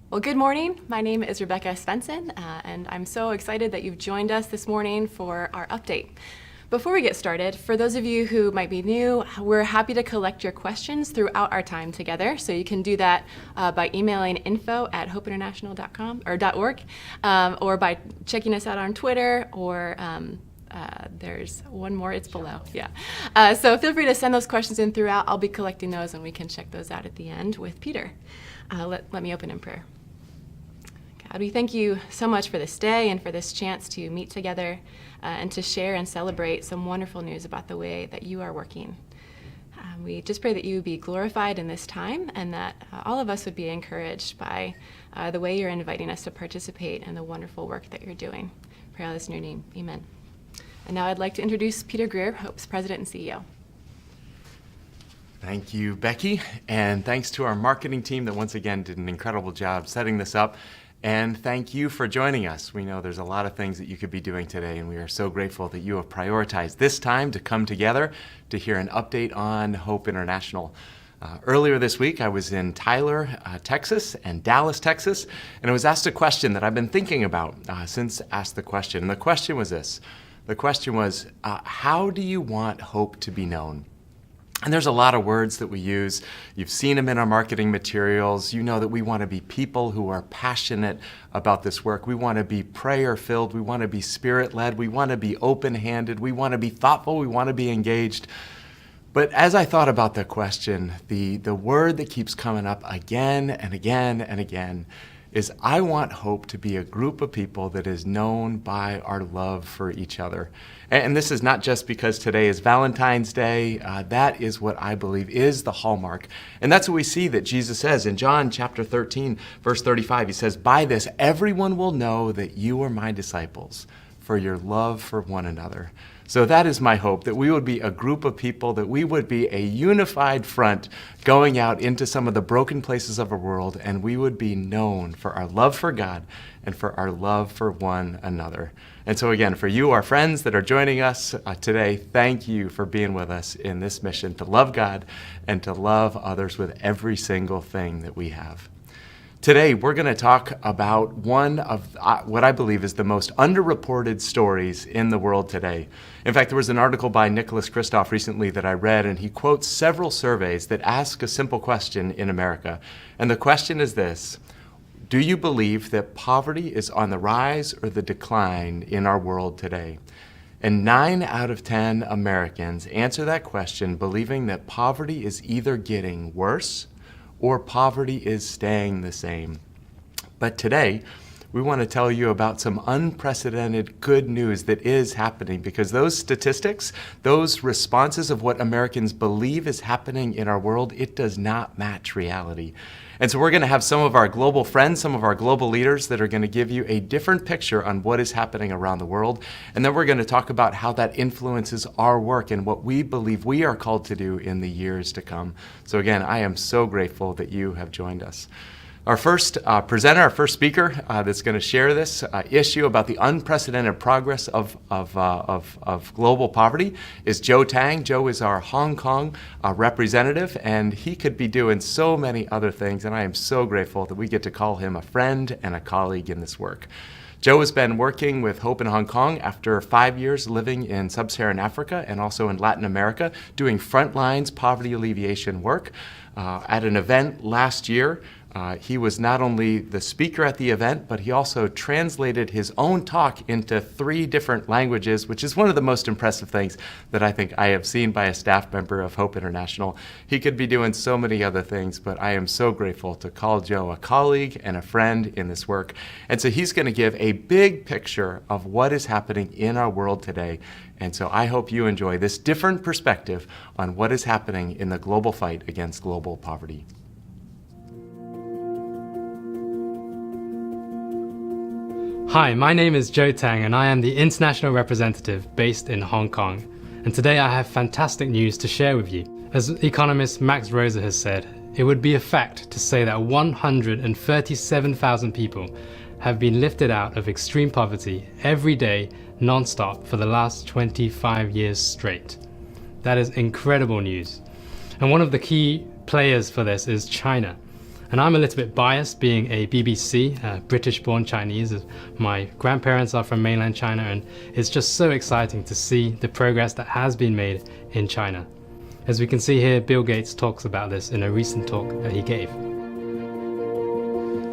Well, good morning. My name is Rebecca Svensson, and I'm so excited that you've joined us this morning for our update. Before we get started, for those of you who might be new, we're happy to collect your questions throughout our time together. So you can do that by emailing info@hopeinternational.com or .org, or by checking us out on Twitter, or there's one more, it's below, yeah. So feel free to send those questions in throughout. I'll be collecting those, and we can check those out at the end with Peter. Let me open in prayer. God, we thank you so much for this day and for this chance to meet together and to share and celebrate some wonderful news about the way that you are working. We just pray that you would be glorified in this time, and that all of us would be encouraged by the way you're inviting us to participate in the wonderful work that you're doing. Pray all this in your name. Amen. And now I'd like to introduce Peter Greer, Hope's President and CEO. Thank you, Becky, and thanks to our marketing team that once again did an incredible job setting this up. And thank you for joining us. We know there's a lot of things that you could be doing today, and we are so grateful that you have prioritized this time to come together to hear an update on Hope International. Earlier this week, I was in Tyler, Texas, and Dallas, Texas, and I was asked a question that I've been thinking about since asked the question. And the question was this. The question was, how do you want hope to be known? And there's a lot of words that we use. You've seen them in our marketing materials. You know that we want to be people who are passionate about this work. We want to be prayer-filled. We want to be spirit-led. We want to be open-handed. We want to be thoughtful. We want to be engaged. But as I thought about the question, the word that keeps coming up again and again and again is I want Hope to be a group of people that is known by our love for each other. And this is not just because today is Valentine's Day. That is what I believe is the hallmark. And that's what we see that Jesus says in John chapter 13, verse 35. He says, "By this everyone will know that you are my disciples, for your love for one another." So that is my hope, that we would be a group of people, that we would be a unified front going out into some of the broken places of our world, and we would be known for our love for God and for our love for one another. And so again, for you, our friends that are joining us today, thank you for being with us in this mission to love God and to love others with every single thing that we have. Today, we're going to talk about one of what I believe is the most underreported stories in the world today. In fact, there was an article by Nicholas Kristof recently that I read, and he quotes several surveys that ask a simple question in America. And the question is this: do you believe that poverty is on the rise or the decline in our world today? And 9 out of 10 Americans answer that question believing that poverty is either getting worse or poverty is staying the same. But today, we want to tell you about some unprecedented good news that is happening, because those statistics, those responses of what Americans believe is happening in our world, it does not match reality. And so we're going to have some of our global friends, some of our global leaders that are going to give you a different picture on what is happening around the world. And then we're going to talk about how that influences our work and what we believe we are called to do in the years to come. So again, I am so grateful that you have joined us. Our first presenter, our first speaker that's going to share this issue about the unprecedented progress of global poverty is Joe Tang. Joe is our Hong Kong representative, and he could be doing so many other things, and I am so grateful that we get to call him a friend and a colleague in this work. Joe has been working with Hope in Hong Kong after 5 years living in sub-Saharan Africa and also in Latin America, doing frontlines poverty alleviation work. At an event last year, he was not only the speaker at the event, but he also translated his own talk into 3 different languages, which is one of the most impressive things that I think I have seen by a staff member of Hope International. He could be doing so many other things, but I am so grateful to call Joe a colleague and a friend in this work. And so he's going to give a big picture of what is happening in our world today. And so I hope you enjoy this different perspective on what is happening in the global fight against global poverty. Hi, my name is Joe Tang, and I am the international representative based in Hong Kong. And today I have fantastic news to share with you. As economist Max Rosa has said, it would be a fact to say that 137,000 people have been lifted out of extreme poverty every day, non-stop, for the last 25 years straight. That is incredible news. And one of the key players for this is China. And I'm a little bit biased, being a BBC, British-born Chinese. My grandparents are from mainland China, and it's just so exciting to see the progress that has been made in China. As we can see here, Bill Gates talks about this in a recent talk that he gave.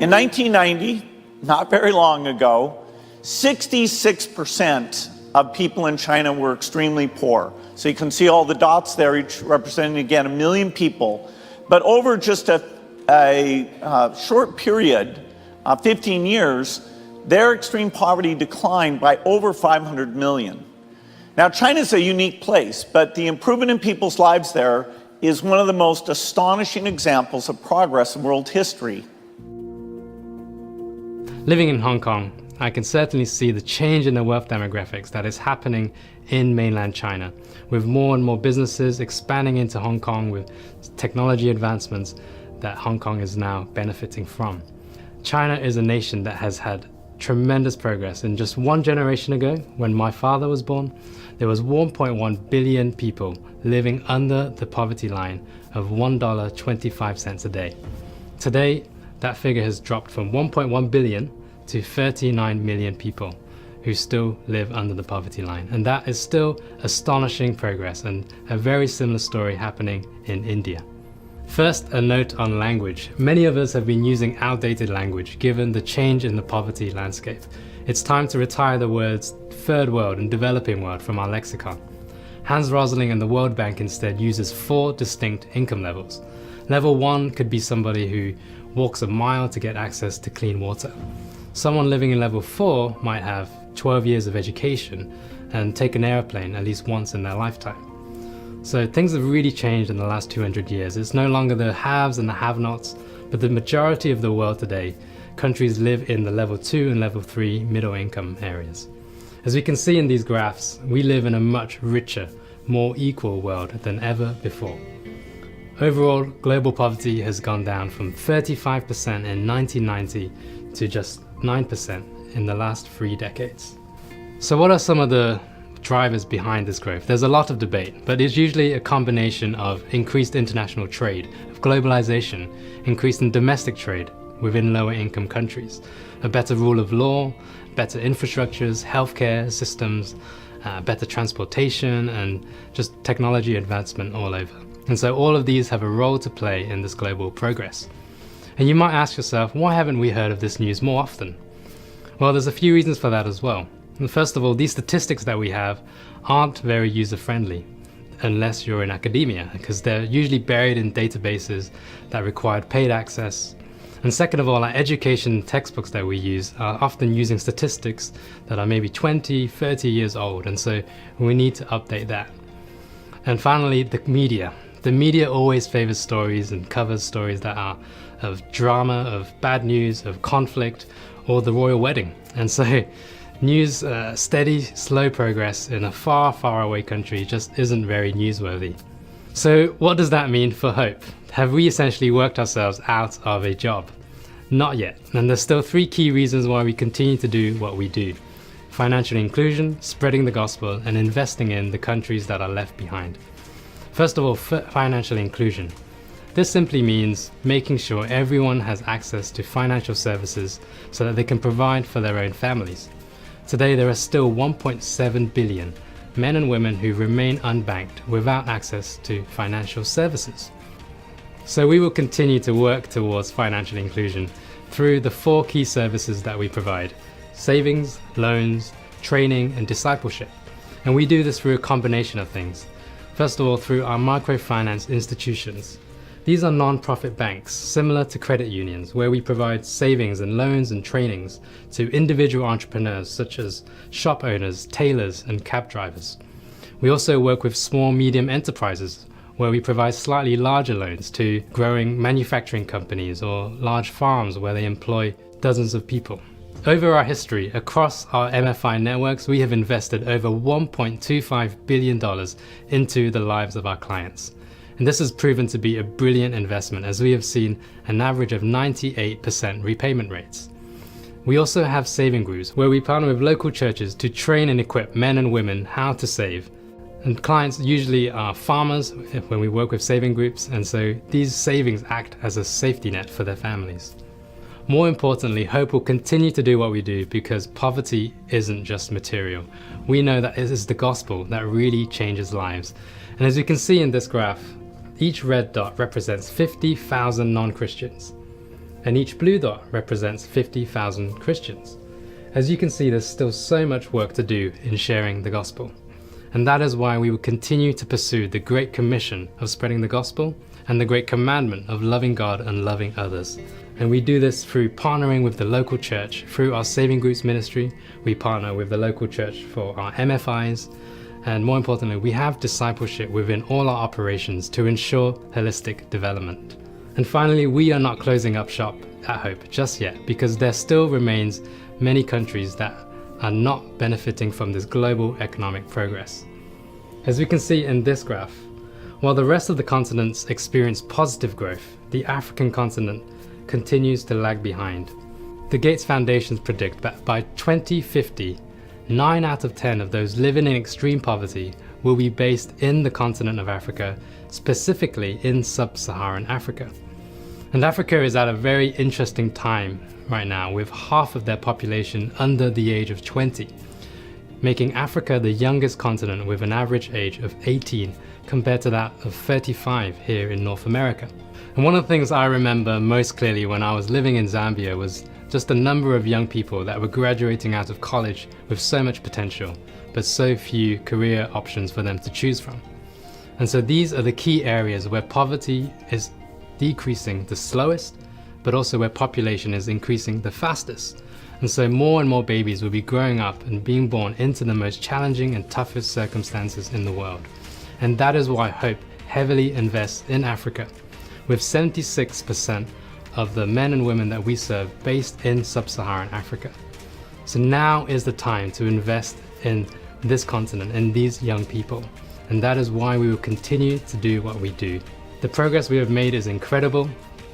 In 1990, not very long ago, 66% of people in China were extremely poor. So you can see all the dots there, each representing, again, 1 million people. But over just a short period, 15 years, their extreme poverty declined by over 500 million. Now, China's a unique place, but the improvement in people's lives there is one of the most astonishing examples of progress in world history. Living in Hong Kong, I can certainly see the change in the wealth demographics that is happening in mainland China, with more and more businesses expanding into Hong Kong with technology advancements that Hong Kong is now benefiting from. China is a nation that has had tremendous progress. In just one generation ago, when my father was born, there was 1.1 billion people living under the poverty line of $1.25 a day. Today, that figure has dropped from 1.1 billion to 39 million people who still live under the poverty line. And that is still astonishing progress, and a very similar story happening in India. First, a note on language. Many of us have been using outdated language given the change in the poverty landscape. It's time to retire the words third world and developing world from our lexicon. Hans Rosling and the World Bank instead uses 4 distinct income levels. Level 1 could be somebody who walks a mile to get access to clean water. Someone living in level 4 might have 12 years of education and take an airplane at least once in their lifetime. So things have really changed in the last 200 years. It's no longer the haves and the have-nots, but the majority of the world today, countries live in the level 2 and level 3 middle income areas. As we can see in these graphs, we live in a much richer, more equal world than ever before. Overall, global poverty has gone down from 35% in 1990 to just 9% in the last 3 decades. So what are some of the drivers behind this growth? There's a lot of debate, but it's usually a combination of increased international trade, of globalization, increase in domestic trade within lower income countries, a better rule of law, better infrastructures, healthcare systems, better transportation, and just technology advancement all over. And so all of these have a role to play in this global progress. And you might ask yourself, why haven't we heard of this news more often? Well, there's a few reasons for that as well. And first of all, these statistics that we have aren't very user-friendly unless you're in academia, because they're usually buried in databases that required paid access. And second of all, our education textbooks that we use are often using statistics that are maybe 20, 30 years old, and so we need to update that. And finally, the media. The media always favors stories and covers stories that are of drama, of bad news, of conflict, or the royal wedding. And so news, steady, slow progress in a far, far away country just isn't very newsworthy. So what does that mean for hope? Have we essentially worked ourselves out of a job? Not yet. And there's still 3 key reasons why we continue to do what we do: financial inclusion, spreading the gospel, and investing in the countries that are left behind. First of all, financial inclusion. This simply means making sure everyone has access to financial services so that they can provide for their own families. Today, there are still 1.7 billion men and women who remain unbanked without access to financial services. So we will continue to work towards financial inclusion through the 4 key services that we provide: savings, loans, training, and discipleship. And we do this through a combination of things. First of all, through our microfinance institutions. These are non-profit banks, similar to credit unions, where we provide savings and loans and trainings to individual entrepreneurs such as shop owners, tailors, and cab drivers. We also work with small, medium enterprises, where we provide slightly larger loans to growing manufacturing companies or large farms where they employ dozens of people. Over our history, across our MFI networks, we have invested over $1.25 billion into the lives of our clients. And this has proven to be a brilliant investment, as we have seen an average of 98% repayment rates. We also have saving groups where we partner with local churches to train and equip men and women how to save. And clients usually are farmers when we work with saving groups, and so these savings act as a safety net for their families. More importantly, Hope will continue to do what we do because poverty isn't just material. We know that it is the gospel that really changes lives. And as you can see in this graph, each red dot represents 50,000 non-Christians, and each blue dot represents 50,000 Christians. As you can see, there's still so much work to do in sharing the gospel. And that is why we will continue to pursue the Great Commission of spreading the gospel and the Great Commandment of loving God and loving others. And we do this through partnering with the local church. Through our Saving Groups ministry, we partner with the local church for our MFIs. And more importantly, we have discipleship within all our operations to ensure holistic development. And finally, we are not closing up shop at Hope just yet, because there still remains many countries that are not benefiting from this global economic progress. As we can see in this graph, while the rest of the continents experience positive growth, the African continent continues to lag behind. The Gates Foundations predict that by 2050, 9 out of 10 of those living in extreme poverty will be based in the continent of Africa, specifically in sub-Saharan Africa. And Africa is at a very interesting time right now, with half of their population under the age of 20, making Africa the youngest continent with an average age of 18 compared to that of 35 here in North America. And one of the things I remember most clearly when I was living in Zambia was just the number of young people that were graduating out of college with so much potential, but so few career options for them to choose from. And so these are the key areas where poverty is decreasing the slowest, but also where population is increasing the fastest. And so more and more babies will be growing up and being born into the most challenging and toughest circumstances in the world. And that is why Hope heavily invests in Africa, with 76% of the men and women that we serve based in sub-Saharan Africa. So now is the time to invest in this continent and these young people. And that is why we will continue to do what we do. The progress we have made is incredible,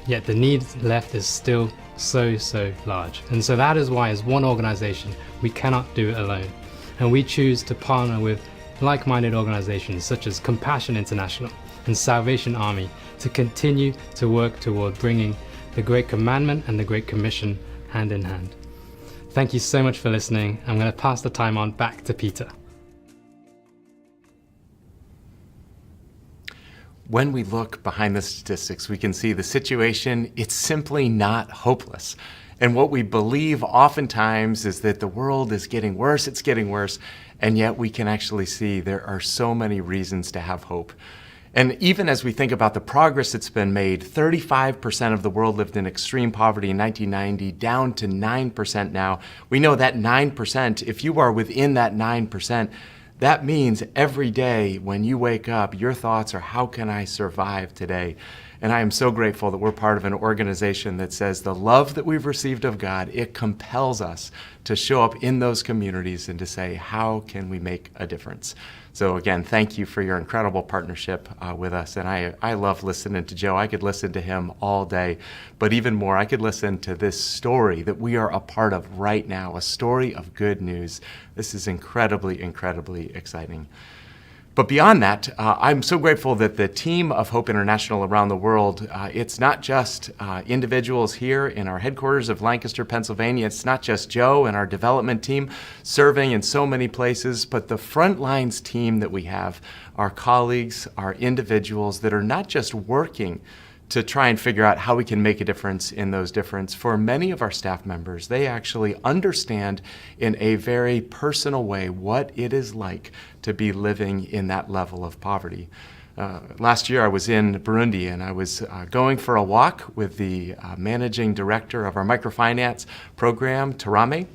yet the need left is still so large. And so that is why as one organization, we cannot do it alone. And we choose to partner with like-minded organizations such as Compassion International and Salvation Army to continue to work toward bringing the Great Commandment and the Great Commission hand in hand. Thank you so much for listening. I'm going to pass the time on back to Peter. When we look behind the statistics, we can see the situation, it's simply not hopeless. And what we believe oftentimes is that the world is getting worse, it's getting worse, and yet we can actually see there are so many reasons to have hope. And even as we think about the progress that's been made, 35% of the world lived in extreme poverty in 1990, down to 9% now. We know that 9%, if you are within that 9%, that means every day when you wake up, your thoughts are, how can I survive today? And I am so grateful that we're part of an organization that says the love that we've received of God, it compels us to show up in those communities and to say, how can we make a difference? So again, thank you for your incredible partnership with us. And I love listening to Joe. I could listen to him all day, but even more, I could listen to this story that we are a part of right now, a story of good news. This is incredibly exciting. But beyond that, I'm so grateful that the team of Hope International around the world, it's not just individuals here in our headquarters of Lancaster, Pennsylvania. It's not just Joe and our development team serving in so many places, but the front lines team that we have, our colleagues, our individuals that are not just working to try and figure out how we can make a difference in those differences. For many of our staff members, they actually understand in a very personal way what it is like to be living in that level of poverty. Last year I was in Burundi and I was going for a walk with the managing director of our microfinance program, Tarame,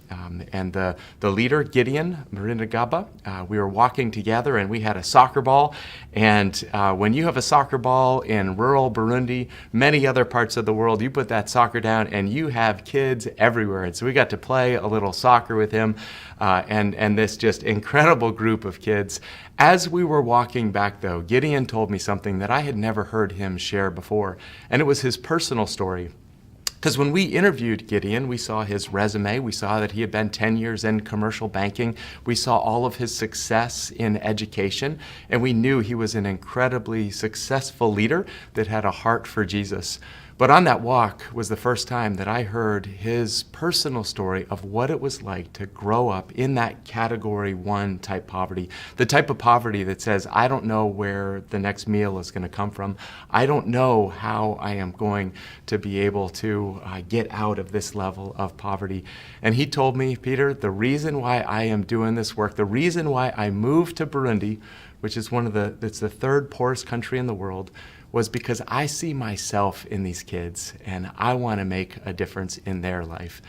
and the leader, Gideon Marindagaba. We were walking together and we had a soccer ball. And when you have a soccer ball in rural Burundi, many other parts of the world, you put that soccer down and you have kids everywhere. And so we got to play a little soccer with him and this just incredible group of kids. As we were walking back, though, Gideon told me something that I had never heard him share before, and it was his personal story Because when we interviewed Gideon, we saw his resume, we saw that he had been 10 years in commercial banking, we saw all of his success in education, and we knew he was an incredibly successful leader that had a heart for Jesus. But on that walk was the first time that I heard his personal story of what it was like to grow up in that category 1 type poverty, the type of poverty that says, I don't know where the next meal is going to come from. I don't know how I am going to be able to get out of this level of poverty. And he told me, Peter, the reason why I am doing this work, the reason why I moved to Burundi, which is it's the 3rd poorest country in the world, was because I see myself in these kids and I want to make a difference in their life.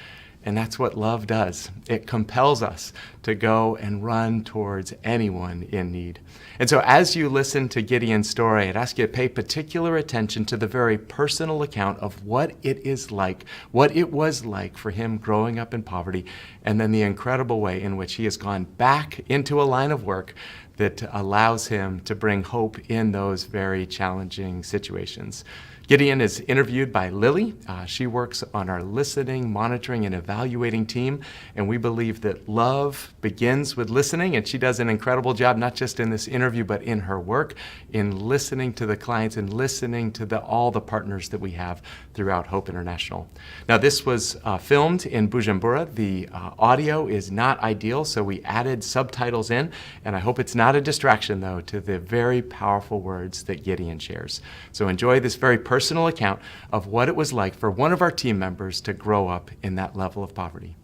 And that's what love does. It compels us to go and run towards anyone in need. And so as you listen to Gideon's story, I'd ask you to pay particular attention to the very personal account of what it is like, what it was like for him growing up in poverty, and then the incredible way in which he has gone back into a line of work that allows him to bring hope in those very challenging situations. Gideon is interviewed by Lily. She works on our listening, monitoring, and evaluating team, and we believe that love begins with listening, and she does an incredible job, not just in this interview, but in her work, in listening to the clients and listening to all the partners that we have throughout Hope International. Now, this was filmed in Bujumbura. The audio is not ideal, so we added subtitles in, and I hope it's not a distraction, though, to the very powerful words that Gideon shares. So enjoy this very personal account of what it was like for one of our team members to grow up in that level of poverty.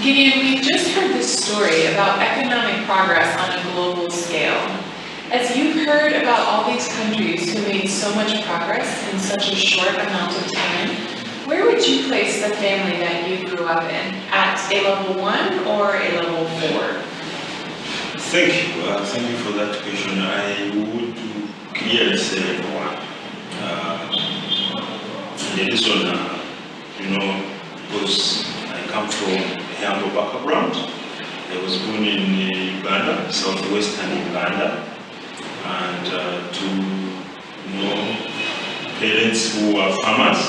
Gideon, we just heard this story about economic progress on a global scale. As you've heard about all these countries who made so much progress in such a short amount of time, where would you place the family that you grew up in? At a level 1 or a level 4? Thank you for that question. I would clearly say level 1. The reason, because I come from a humble background. I was born in Uganda, southwestern Uganda, and to parents who are farmers.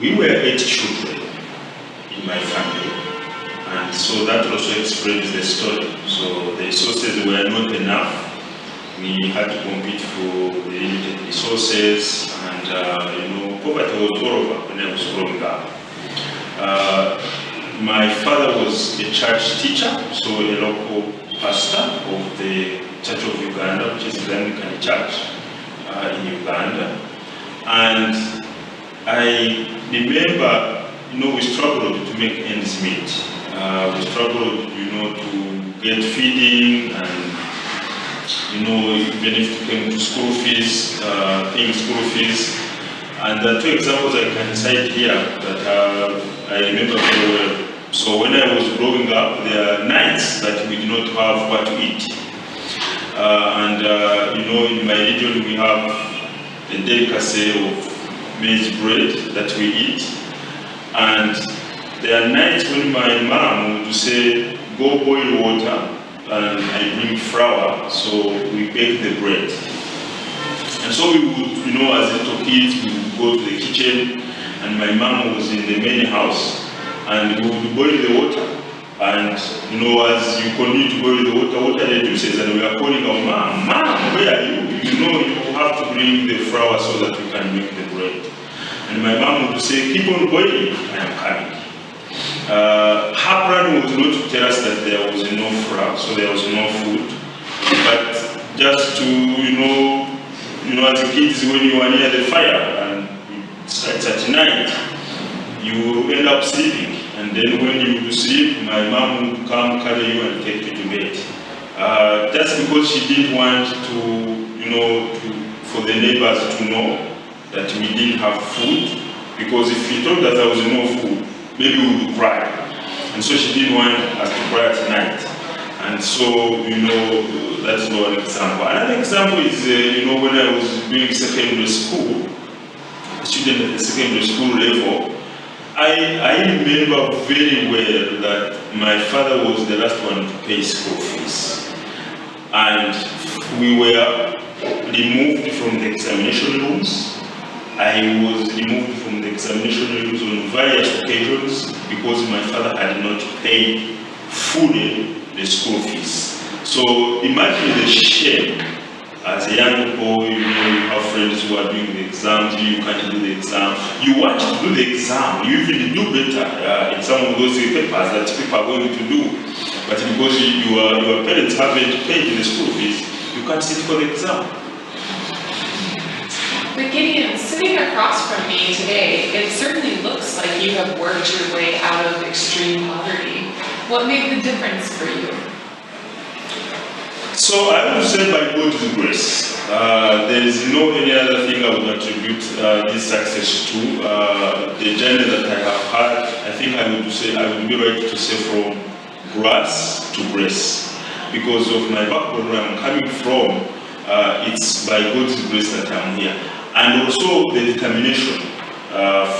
We were 8 children in my family, and so that also explains the story. So the resources were not enough. We had to compete for the limited resources, and poverty was all over when I was growing up. My father was a church teacher, so a local pastor of the Church of Uganda, which is the Anglican Church in Uganda. And I remember, we struggled to make ends meet. We struggled, to get feeding, and even if it came to school fees, paying school fees. And 2 examples I can cite here that I remember very well. So when I was growing up, there are nights that we did not have what to eat. In my region we have the delicacy of maize bread that we eat. And there are nights when my mom would say, go boil water, and I bring flour, so we bake the bread. And so we would, as little kids, we would go to the kitchen, and my mom was in the main house, and we would boil the water. And, as you continue to boil the water reduces, and we are calling our mom, where are you? You have to bring the flour so that we can make the bread. And my mom would say, keep on boiling, I am coming. Her plan was not to tell us that there was no flour, so there was no food, but just to, as a kid, when you are near the fire and it starts at night, you end up sleeping. And then when you sleep, my mom would come carry you and take you to bed. That's because she didn't want for the neighbors to know that we didn't have food, because if she told us there was no food, maybe we would cry. And so she didn't want us to cry at night. And so, that's one example. Another example is, when I was doing secondary school, a student at the secondary school level, I remember very well that my father was the last one to pay school fees. And we were removed from the examination rooms, I was removed from the examination rooms on various occasions because my father had not paid fully the school fees. So imagine the shame. As a young boy, you have friends who are doing the exams, you can't do the exam. You want to do the exam, you even do better in some of those papers that people are going to do. But because your parents haven't paid the school fees, you can't sit for the exam. But Gideon, sitting across from me today, it certainly looks like you have worked your way out of extreme poverty. What made the difference for you? So I would say by God's grace. There is no any other thing I would attribute this success to. The journey that I have had, I think I would be right to say from grass to grace. Because of my background where I'm coming from, it's by God's grace that I'm here. And also the determination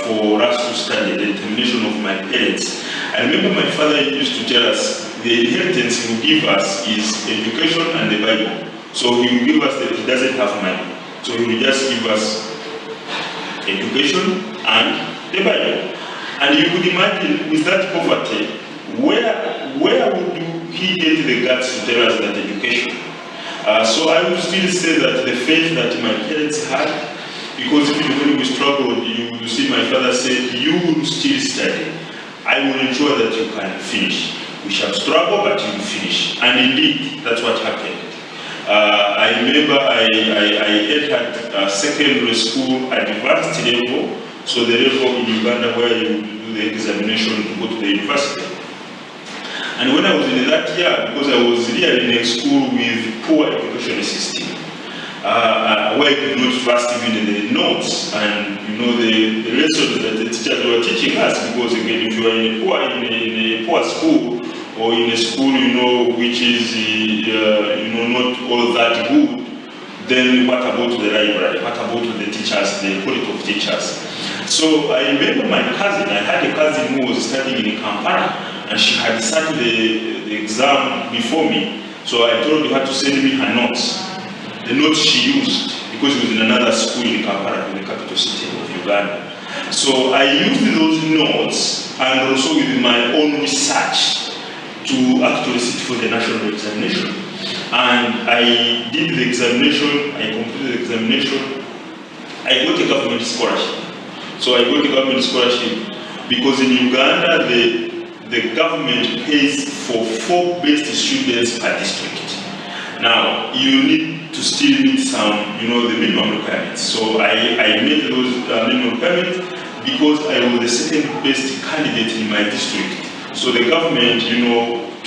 for us to study, the determination of my parents. I remember my father used to tell us the inheritance he will give us is education and the Bible. So he will give us that he doesn't have money. So he will just give us education and the Bible. And you could imagine with that poverty, where would he get the guts to tell us that education? So I would still say that the faith that my parents had, because even when we struggled, you see my father said, you will still study. I will ensure that you can finish. We shall struggle, but you will finish. And indeed, that's what happened. I remember I entered secondary school at university level, so the level in Uganda where you do the examination to go to the university. And when I was in that year, because I was really in a school with poor education system, where you could not trust even the notes and the lessons that the teachers were teaching us, because again, if you are in a poor school or in a school which is not all that good, then what about the library? What about the teachers, the quality of teachers? So I remember my cousin. I had a cousin who was studying in Kampala, and she had started the exam before me. So I told her to send me her notes. The notes she used, because she was in another school in Kampala, in the capital city of Uganda. So I used those notes and also with my own research to actually sit for the national examination. And I did the examination, I completed the examination. I got a government scholarship. So I got a government scholarship because in Uganda, the government pays for 4 best students per district. Now, you need to still meet some, the minimum requirements. So I met those minimum requirements because I was the second best candidate in my district. So the government,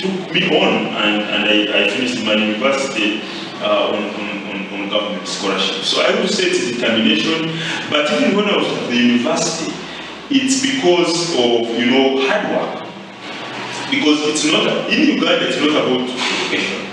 took me on, and I finished my university on government scholarship. So I would say it's determination, but even when I was at the university, it's because of, hard work. Because it's not, in Uganda, it's not about education.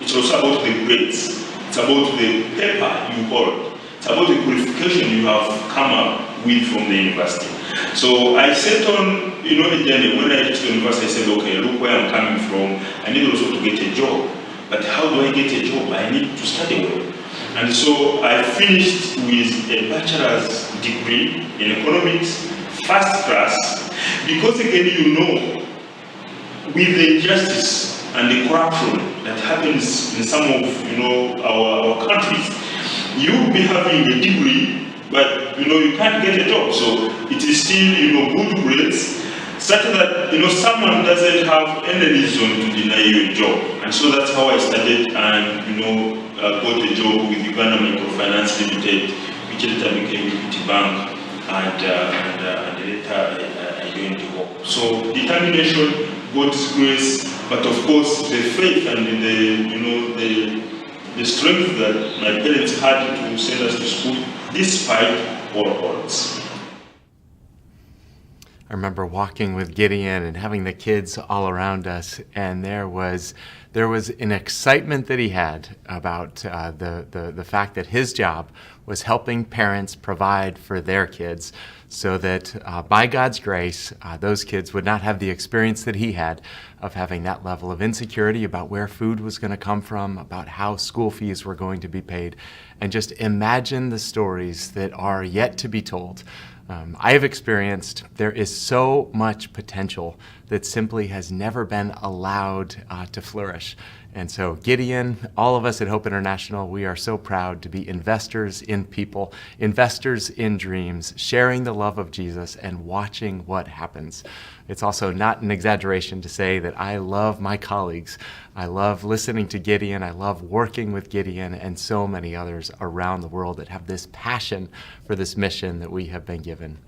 It's also about the grades. It's about the paper you hold. It's about the qualification you have come up with from the university. So I set on, a journey. When I reached the university, I said, okay, look where I'm coming from. I need also to get a job. But how do I get a job? I need to study well. And so I finished with a bachelor's degree in economics, first class, because again, with the injustice and the corruption that happens in some of our countries, you'll be having a degree, but you can't get a job. So it is still good grades, such that someone doesn't have any reason to deny you a job. And so that's how I started, and got a job with Uganda Microfinance Limited, which later became Equity Bank, and later I joined the work. So determination, God's grace, but of course the faith and the strength that my parents had to send us to school, despite all odds. I remember walking with Gideon and having the kids all around us, and there was an excitement that he had about the fact that his job was helping parents provide for their kids, so that by God's grace, those kids would not have the experience that he had of having that level of insecurity about where food was going to come from, about how school fees were going to be paid, and just imagine the stories that are yet to be told. I have experienced there is so much potential that simply has never been allowed to flourish. And so Gideon, all of us at Hope International, we are so proud to be investors in people, investors in dreams, sharing the love of Jesus and watching what happens. It's also not an exaggeration to say that I love my colleagues. I love listening to Gideon. I love working with Gideon and so many others around the world that have this passion for this mission that we have been given.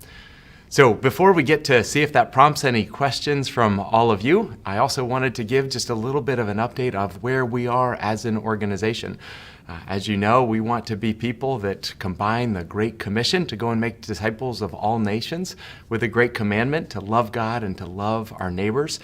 So before we get to see if that prompts any questions from all of you, I also wanted to give just a little bit of an update of where we are as an organization. As you know, we want to be people that combine the Great Commission to go and make disciples of all nations with the Great Commandment to love God and to love our neighbors.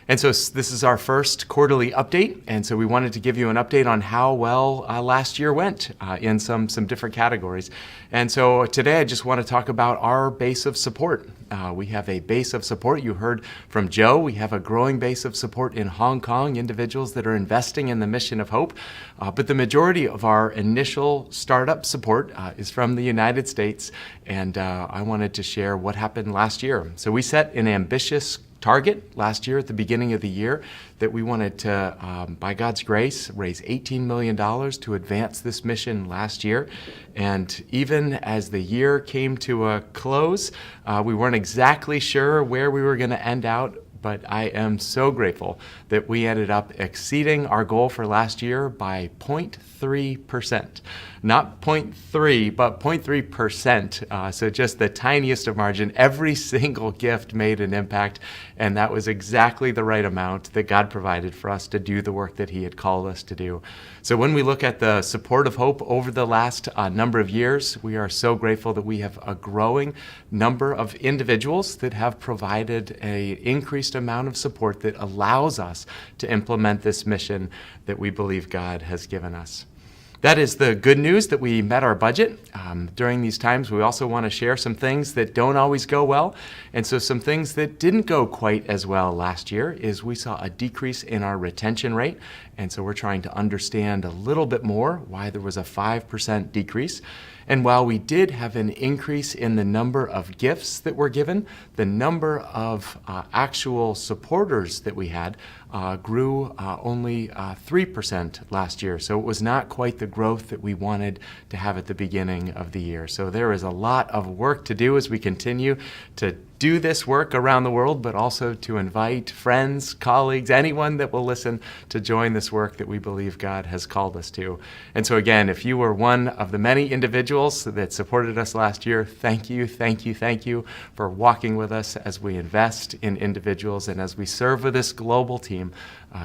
And so this is our first quarterly update, and so we wanted to give you an update on how well last year went in some different categories. And so today I just want to talk about our base of support. We have a base of support. You heard from Joe. We have a growing base of support in Hong Kong, individuals that are investing in the mission of hope. But the majority of our initial startup support is from the United States, and I wanted to share what happened last year. So we set an ambitious target last year at the beginning of the year that we wanted to, by God's grace, raise $18 million to advance this mission last year. And even as the year came to a close, we weren't exactly sure where we were going to end out, but I am so grateful that we ended up exceeding our goal for last year by 0.3%. Not 0.3, but 0.3%. So just the tiniest of margin. Every single gift made an impact, and that was exactly the right amount that God provided for us to do the work that He had called us to do. So when we look at the support of Hope over the last number of years, we are so grateful that we have a growing number of individuals that have provided an increased amount of support that allows us to implement this mission that we believe God has given us. That is the good news that we met our budget. During these times, we also want to share some things that don't always go well. And so some things that didn't go quite as well last year is we saw a decrease in our retention rate. And so we're trying to understand a little bit more why there was a 5% decrease. And while we did have an increase in the number of gifts that were given, the number of actual supporters that we had grew only 3% last year. So it was not quite the growth that we wanted to have at the beginning of the year. So there is a lot of work to do as we continue to do this work around the world, but also to invite friends, colleagues, anyone that will listen to join this work that we believe God has called us to. And so again, if you were one of the many individuals that supported us last year, thank you for walking with us as we invest in individuals and as we serve with this global team.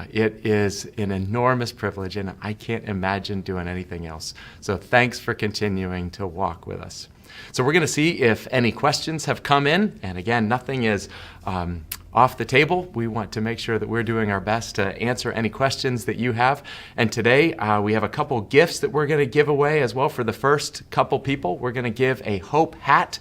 It is an enormous privilege, and I can't imagine doing anything else. So thanks for continuing to walk with us. So we're going to see if any questions have come in. And again, nothing is off the table. We want to make sure that we're doing our best to answer any questions that you have. And today we have a couple gifts that we're going to give away as well for the first couple people. We're going to give a Hope hat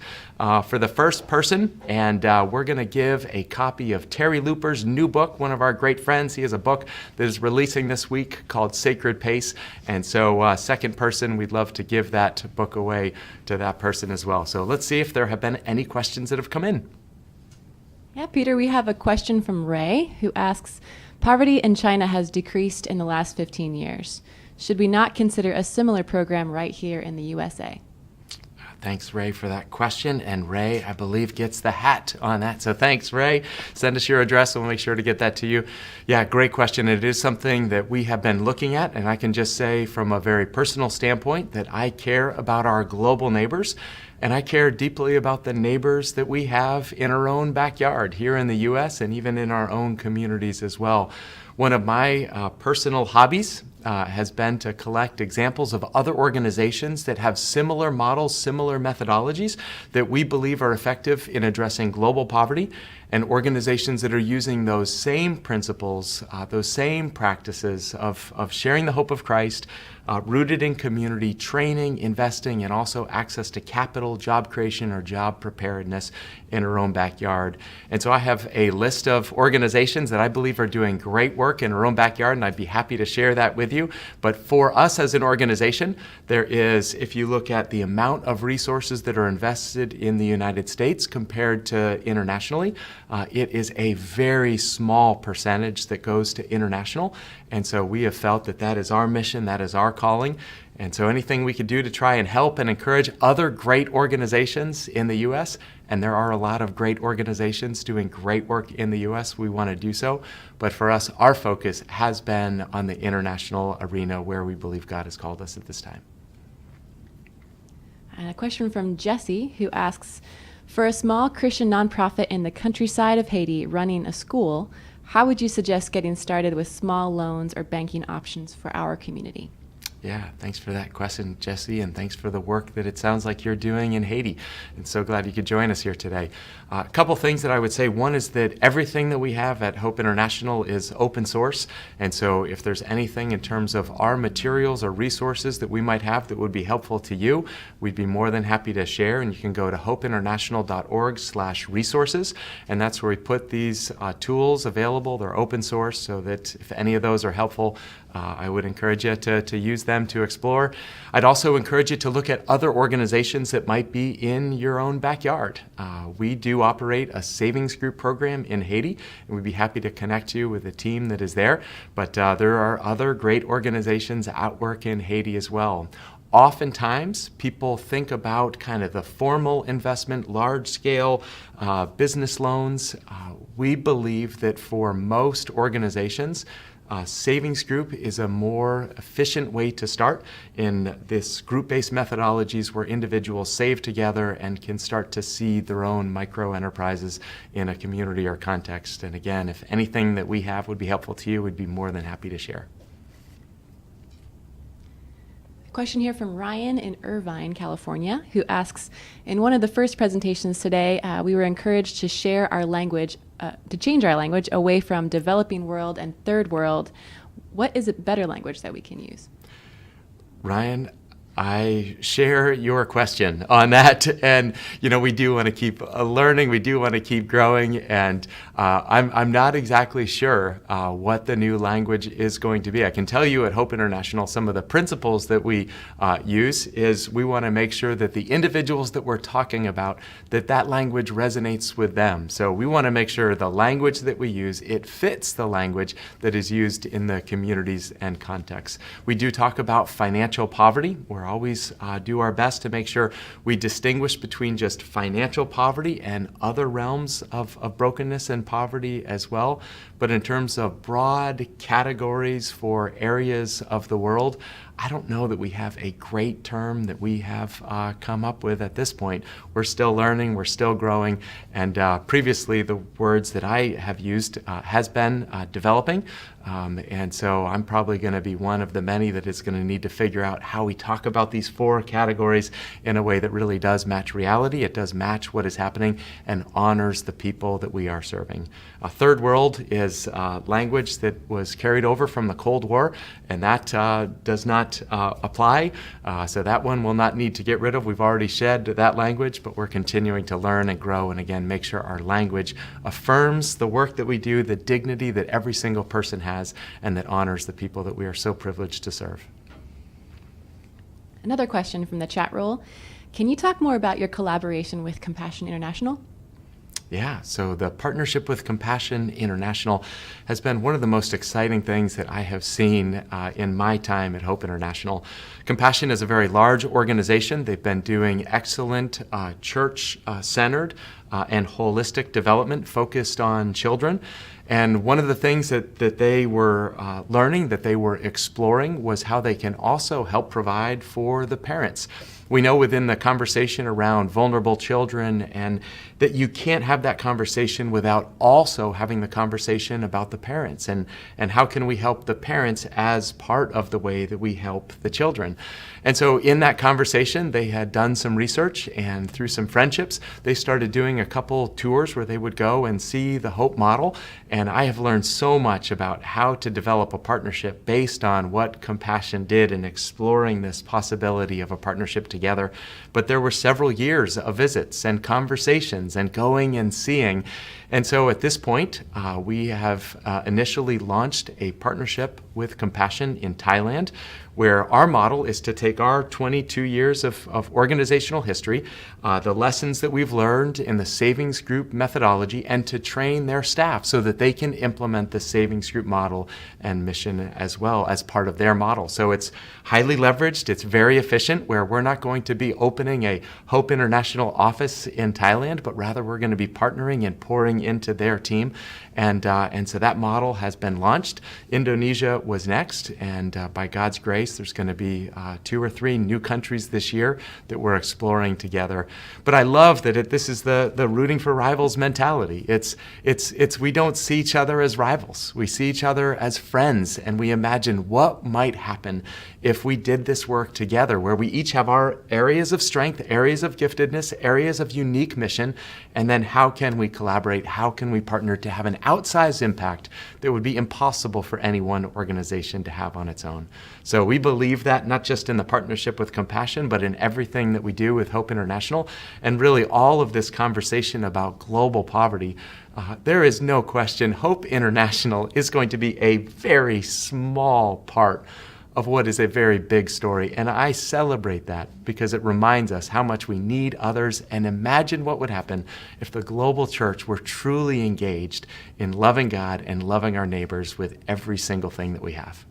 for the first person, and we're going to give a copy of Terry Looper's new book, one of our great friends. He has a book that is releasing this week called Sacred Pace, and so second person, we'd love to give that book away to that person as well. So let's see if there have been any questions that have come in. Yeah, Peter, we have a question from Ray, who asks, poverty in China has decreased in the last 15 years. Should we not consider a similar program right here in the USA? Thanks, Ray, for that question. And Ray, I believe, gets the hat on that. So thanks, Ray. Send us your address and we'll make sure to get that to you. Yeah, great question. It is something that we have been looking at. And I can just say from a very personal standpoint that I care about our global neighbors. And I care deeply about the neighbors that we have in our own backyard here in the U.S. and even in our own communities as well. One of my personal hobbies has been to collect examples of other organizations that have similar models, similar methodologies that we believe are effective in addressing global poverty, and organizations that are using those same principles, those same practices of sharing the hope of Christ, rooted in community, training, investing, and also access to capital, job creation, or job preparedness in our own backyard. And so I have a list of organizations that I believe are doing great work in our own backyard, and I'd be happy to share that with you. But for us as an organization, there is, if you look at the amount of resources that are invested in the United States compared to internationally, it is a very small percentage that goes to international. And so we have felt that that is our mission, that is our calling. And so anything we could do to try and help and encourage other great organizations in the U.S., and there are a lot of great organizations doing great work in the U.S., we want to do so. But for us, our focus has been on the international arena where we believe God has called us at this time. And a question from Jesse, who asks, for a small Christian nonprofit in the countryside of Haiti running a school, how would you suggest getting started with small loans or banking options for our community? Yeah, thanks for that question, Jesse, and thanks for the work that it sounds like you're doing in Haiti. And so glad you could join us here today. A couple things that I would say. One is that everything that we have at Hope International is open source. And so if there's anything in terms of our materials or resources that we might have that would be helpful to you, we'd be more than happy to share. And you can go to hopeinternational.org/resources. And that's where we put these tools available. They're open source, so that if any of those are helpful, I would encourage you to use them to explore. I'd also encourage you to look at other organizations that might be in your own backyard. We do operate a savings group program in Haiti, and we'd be happy to connect you with a team that is there. But there are other great organizations at work in Haiti as well. Oftentimes, people think about kind of the formal investment, large-scale business loans. We believe that for most organizations, savings group is a more efficient way to start in this group-based methodologies where individuals save together and can start to see their own micro enterprises in a community or context. And again, if anything that we have would be helpful to you, we'd be more than happy to share. A question here from Ryan in Irvine, California, who asks, in one of the first presentations today, we were encouraged to share our language, to change our language away from developing world and third world. What is a better language that we can use? Ryan, I share your question on that, and we do want to keep learning, we do want to keep growing, and I'm not exactly sure what the new language is going to be. I can tell you at Hope International some of the principles that we use is we want to make sure that the individuals that we're talking about, that language resonates with them. So we want to make sure the language that we use, it fits the language that is used in the communities and contexts. We do talk about financial poverty. We're always do our best to make sure we distinguish between just financial poverty and other realms of brokenness and poverty as well. But in terms of broad categories for areas of the world, I don't know that we have a great term that we have come up with at this point. We're still learning, we're still growing, and previously the words that I have used has been developing, and so I'm probably going to be one of the many that is going to need to figure out how we talk about these four categories in a way that really does match reality, it does match what is happening, and honors the people that we are serving. Third world is language that was carried over from the Cold War, and that does not apply. So that one will not need to get rid of. We've already shed that language, but we're continuing to learn and grow and again make sure our language affirms the work that we do, the dignity that every single person has, and that honors the people that we are so privileged to serve. Another question from the chat roll. Can you talk more about your collaboration with Compassion International? Yeah, so the partnership with Compassion International has been one of the most exciting things that I have seen in my time at Hope International. Compassion is a very large organization. They've been doing excellent church-centered and holistic development focused on children. And one of the things that they were learning, that they were exploring, was how they can also help provide for the parents. We know within the conversation around vulnerable children and that you can't have that conversation without also having the conversation about the parents and how can we help the parents as part of the way that we help the children. And so in that conversation, they had done some research, and through some friendships, they started doing a couple tours where they would go and see the Hope model. And I have learned so much about how to develop a partnership based on what Compassion did in exploring this possibility of a partnership together. But there were several years of visits and conversations and going and seeing. And so at this point, we have initially launched a partnership with Compassion in Thailand, where our model is to take our 22 years of organizational history, the lessons that we've learned in the savings group methodology, and to train their staff so that they can implement the savings group model and mission as well as part of their model. So it's highly leveraged, it's very efficient, where we're not going to be opening a Hope International office in Thailand, but rather we're going to be partnering and pouring into their team. And so that model has been launched. Indonesia was next, and by God's grace, there's going to be 2 or 3 new countries this year that we're exploring together. But I love that this is the rooting for rivals mentality. It's we don't see each other as rivals. We see each other as friends, and we imagine what might happen if we did this work together, where we each have our areas of strength, areas of giftedness, areas of unique mission, and then how can we collaborate, how can we partner to have an outsized impact that would be impossible for any one organization to have on its own. So we believe that not just in the partnership with Compassion, but in everything that we do with Hope International, and really all of this conversation about global poverty. There is no question Hope International is going to be a very small part of what is a very big story. And I celebrate that because it reminds us how much we need others, and imagine what would happen if the global church were truly engaged in loving God and loving our neighbors with every single thing that we have.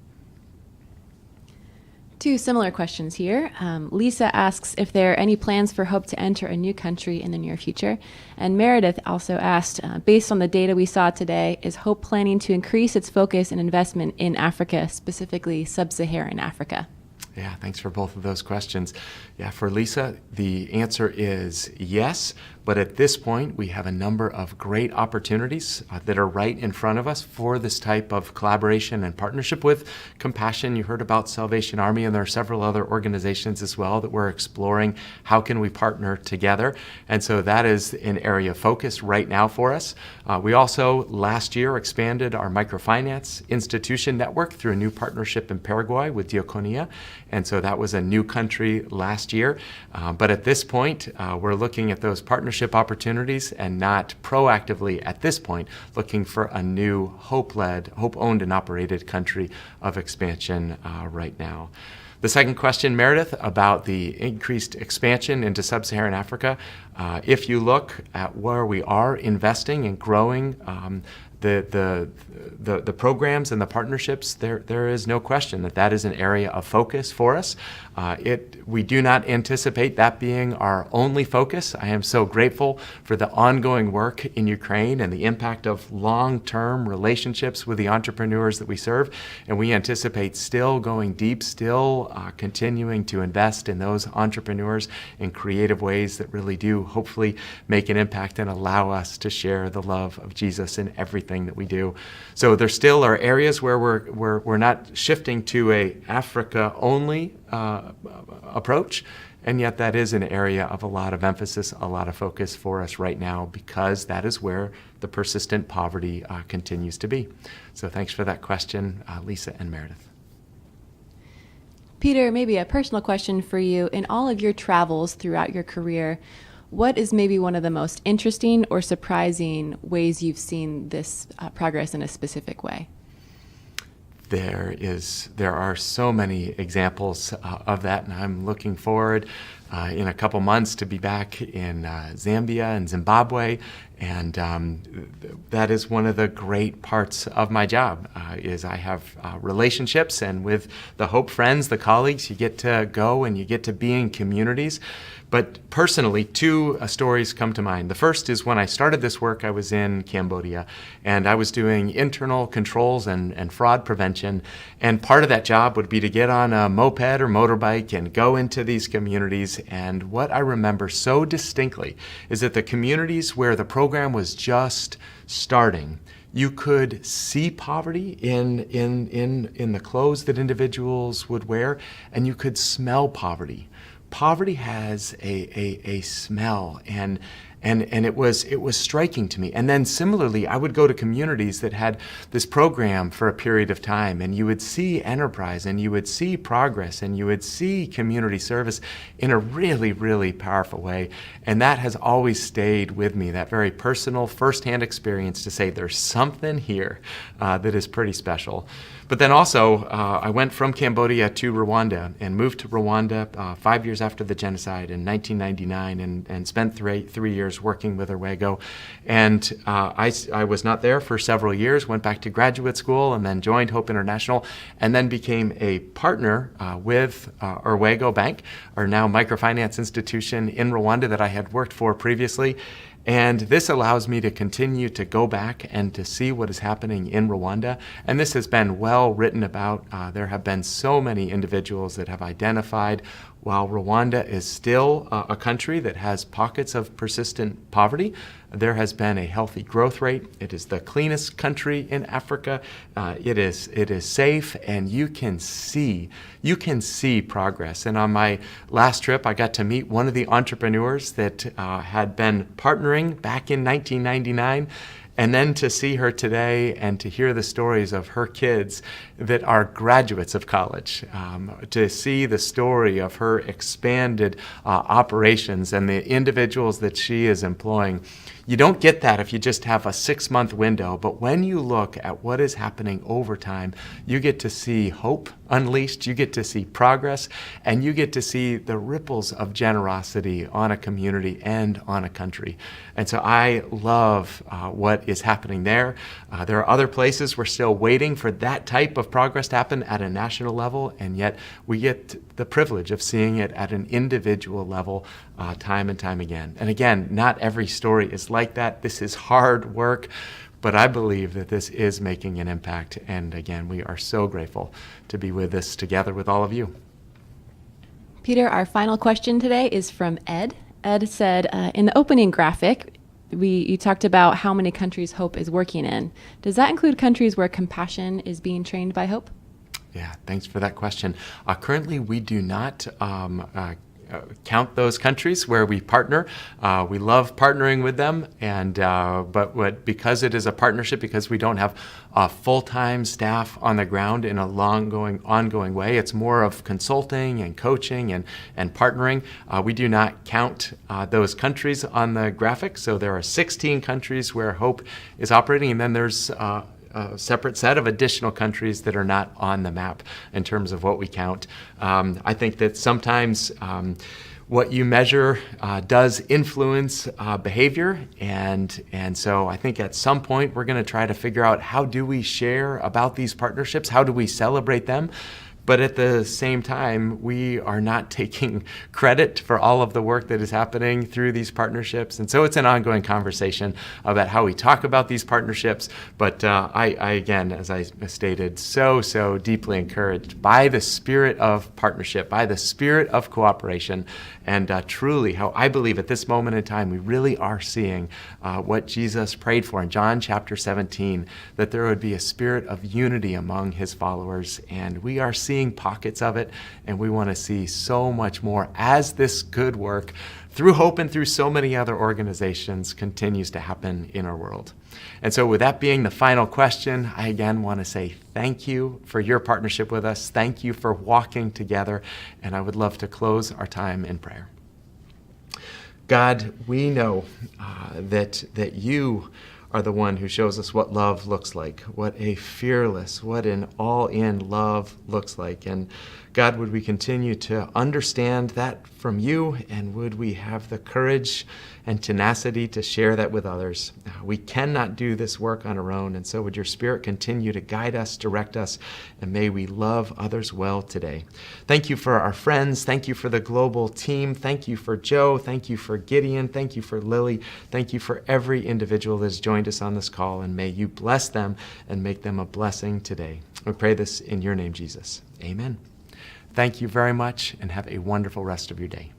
2 similar questions here. Lisa asks if there are any plans for Hope to enter a new country in the near future. And Meredith also asked, based on the data we saw today, is Hope planning to increase its focus and investment in Africa, specifically sub-Saharan Africa? Yeah, thanks for both of those questions. Yeah, for Lisa, the answer is yes. But at this point, we have a number of great opportunities that are right in front of us for this type of collaboration and partnership with Compassion. You heard about Salvation Army, and there are several other organizations as well that we're exploring. How can we partner together? And so that is an area of focus right now for us. We also, last year, expanded our microfinance institution network through a new partnership in Paraguay with Diaconia. And so that was a new country last year. But at this point, we're looking at those partnerships opportunities and not proactively at this point looking for a new Hope-led, Hope-owned and operated country of expansion right now. The second question, Meredith, about the increased expansion into sub-Saharan Africa. If you look at where we are investing and growing the programs and the partnerships, there is no question that is an area of focus for us. We do not anticipate that being our only focus. I am so grateful for the ongoing work in Ukraine and the impact of long-term relationships with the entrepreneurs that we serve, and we anticipate still going deep, still continuing to invest in those entrepreneurs in creative ways that really do hopefully make an impact and allow us to share the love of Jesus in everything that we do. So there still are areas where we're not shifting to a Africa-only approach, and yet that is an area of a lot of emphasis, a lot of focus for us right now, because that is where the persistent poverty continues to be. So thanks for that question, Lisa and Meredith. Peter, maybe a personal question for you. In all of your travels throughout your career, what is maybe one of the most interesting or surprising ways you've seen this progress in a specific way? There are so many examples of that, and I'm looking forward in a couple months to be back in Zambia and Zimbabwe And that is one of the great parts of my job, is I have relationships, and with the Hope friends, the colleagues, you get to go and you get to be in communities. But personally, two stories come to mind. The first is when I started this work, I was in Cambodia, and I was doing internal controls and fraud prevention. And part of that job would be to get on a moped or motorbike and go into these communities. And what I remember so distinctly is that the communities where the program was just starting, you could see poverty in the clothes that individuals would wear, and you could smell poverty. Poverty has a smell, and it was striking to me. And then similarly, I would go to communities that had this program for a period of time, and you would see enterprise, and you would see progress, and you would see community service in a really, really powerful way. And that has always stayed with me, that very personal, firsthand experience to say there's something here that is pretty special. But then also, I went from Cambodia to Rwanda and moved to Rwanda 5 years after the genocide in 1999, and spent three years working with Orwego. And I was not there for several years, went back to graduate school, and then joined Hope International, and then became a partner with Orwego Bank, our now microfinance institution in Rwanda that I had worked for previously. And this allows me to continue to go back and to see what is happening in Rwanda. And this has been well written about. There have been so many individuals that have identified, while Rwanda is still a country that has pockets of persistent poverty, there has been a healthy growth rate. It is the cleanest country in Africa. It is safe, and you can see progress. And on my last trip, I got to meet one of the entrepreneurs that had been partnering back in 1999. And then to see her today and to hear the stories of her kids that are graduates of college, to see the story of her expanded operations and the individuals that she is employing. You don't get that if you just have a 6-month window, but when you look at what is happening over time, you get to see hope unleashed, you get to see progress, and you get to see the ripples of generosity on a community and on a country. And so I love what is happening there. There are other places we're still waiting for that type of progress to happen at a national level, and yet we get the privilege of seeing it at an individual level time and time again. And again, not every story is like that. This is hard work, but I believe that this is making an impact. And again, we are so grateful to be with this together with all of you. Peter, our final question today is from Ed. Ed said, in the opening graphic, you talked about how many countries Hope is working in. Does that include countries where compassion is being trained by Hope? Yeah, thanks for that question. Currently, we do not count those countries where we partner. We love partnering with them, and but because it is a partnership, because we don't have full-time staff on the ground in a ongoing way, it's more of consulting and coaching and partnering. We do not count those countries on the graphic, so there are 16 countries where Hope is operating, and then there's a separate set of additional countries that are not on the map in terms of what we count. I think that sometimes what you measure does influence behavior, and so I think at some point we're going to try to figure out, how do we share about these partnerships? How do we celebrate them? But at the same time, we are not taking credit for all of the work that is happening through these partnerships. And so it's an ongoing conversation about how we talk about these partnerships. But I again, as I stated, so deeply encouraged by the spirit of partnership, by the spirit of cooperation, and truly how I believe at this moment in time, we really are seeing what Jesus prayed for in John chapter 17, that there would be a spirit of unity among his followers. And we are seeing pockets of it, and we want to see so much more as this good work through Hope and through so many other organizations continues to happen in our world. And so with that being the final question, I again want to say thank you for your partnership with us. Thank you for walking together, and I would love to close our time in prayer. God, we know that you are the one who shows us what love looks like, what a fearless, what an all-in love looks like. And God, would we continue to understand that from you, and would we have the courage and tenacity to share that with others? We cannot do this work on our own, and so would your Spirit continue to guide us, direct us, and may we love others well today. Thank you for our friends. Thank you for the global team. Thank you for Joe. Thank you for Gideon. Thank you for Lily. Thank you for every individual that has joined us on this call, and may you bless them and make them a blessing today. We pray this in your name, Jesus. Amen. Thank you very much, and have a wonderful rest of your day.